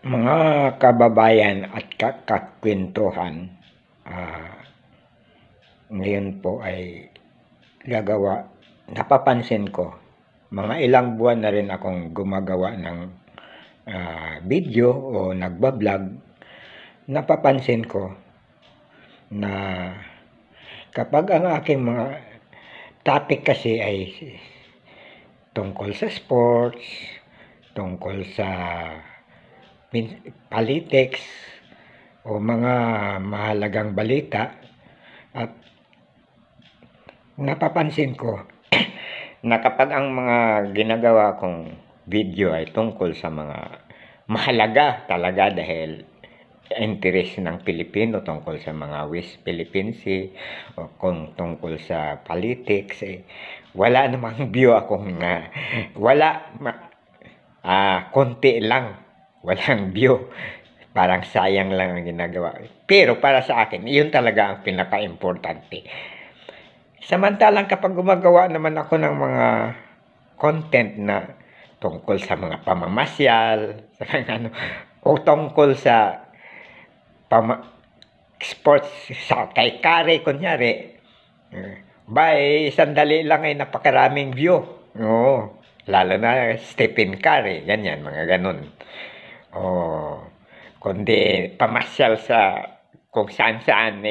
Mga kababayan at kakwentuhan, ngayon po ay napapansin ko, mga ilang buwan na rin akong gumagawa ng video o nagbablog. Napapansin ko na kapag ang aking mga topic kasi ay tungkol sa sports, tungkol sa politics o mga mahalagang balita, at napapansin ko na kapag ang mga ginagawa kong video ay tungkol sa mga mahalaga talaga dahil interest ng Pilipino tungkol sa mga West Philippine Sea o kung tungkol sa politics, wala namang view akong konti lang, walang view. Parang sayang lang ang ginagawa. Pero para sa akin, yun talaga ang pinaka-importante. Samantalang kapag gumagawa naman ako ng mga content na tungkol sa mga pamamasyal, sa mga o tungkol sa sports, sa kay Curry, kunyari, sandali lang ay napakaraming view. Oo, lalo na Stephen Curry, ganyan, mga ganun. Kundi pamasyal sa kung saan-saan,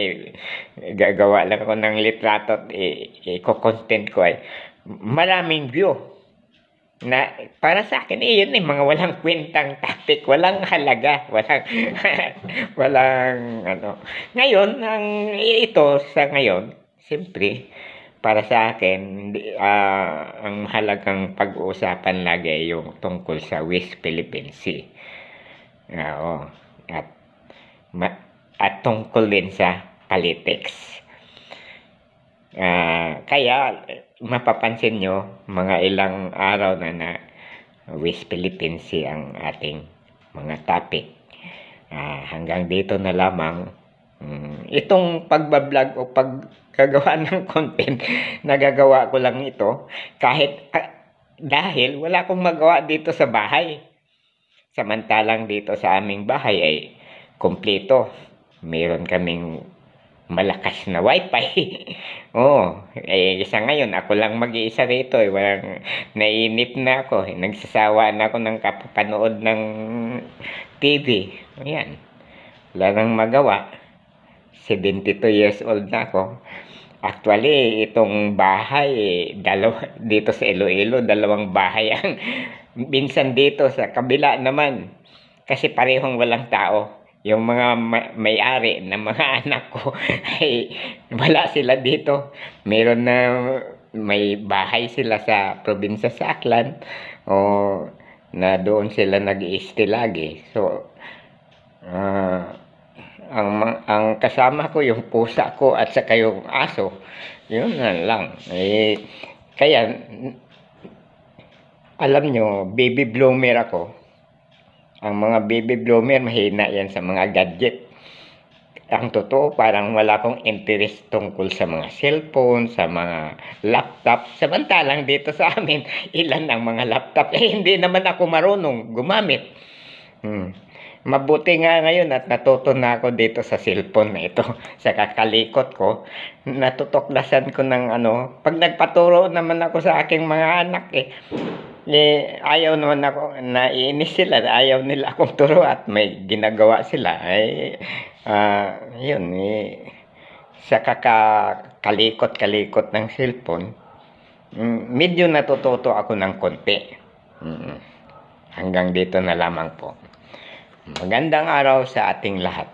gagawa lang ako ng litrato at i-content ko ay maraming view. Na para sa akin, yun mga walang kwentang topic, walang halaga, walang ano. Ngayon, sa ngayon, siyempre, para sa akin, ang mahalagang pag-uusapan lagi yung tungkol sa West Philippine Sea. At tungkol din sa politics. Kaya mapapansin nyo, mga ilang araw na West Philippine Sea ang ating mga topic. Hanggang dito na lamang. Itong pagbablog o pagkagawa ng content, nagagawa ko lang ito kahit dahil wala akong magawa dito sa bahay. Samantalang dito sa aming bahay ay kompleto. Meron kaming malakas na wifi. Sa ngayon, ako lang mag-iisa rito. Walang naiinip na ako. Nagsasawa na ako ng kapapanood ng TV. Ayan. Wala nang magawa. 72 years old na ako. Actually, itong bahay, dito sa Iloilo, 2 bahay ang minsan dito sa kabila naman. Kasi parehong walang tao. Yung mga may-ari na mga anak ko ay wala sila dito. Meron na may bahay sila sa probinsya sa Aklan o na doon sila nag-i-stay lagi. So, ang kasama ko yung pusa ko at saka yung aso. Yun na lang. Kaya, alam nyo, baby bloomer ako. Ang mga baby bloomer, mahina yan sa mga gadget. Ang totoo, parang wala akong interest tungkol sa mga cellphone, sa mga laptop. Samantalang dito sa amin, ilan ang mga laptop. Hindi naman ako marunong gumamit. Mabuti nga ngayon at natuto na ako dito sa cellphone na ito. Sa kakalikot ko, natutuklasan ko ng pag nagpaturo naman ako sa aking mga anak ayaw naman ako, naiinis sila, ayaw nila akong turo at may ginagawa sila. Sa kakalikot-kalikot ng cellphone, medyo natututo ako ng konti. Hanggang dito na lamang po. Magandang araw sa ating lahat.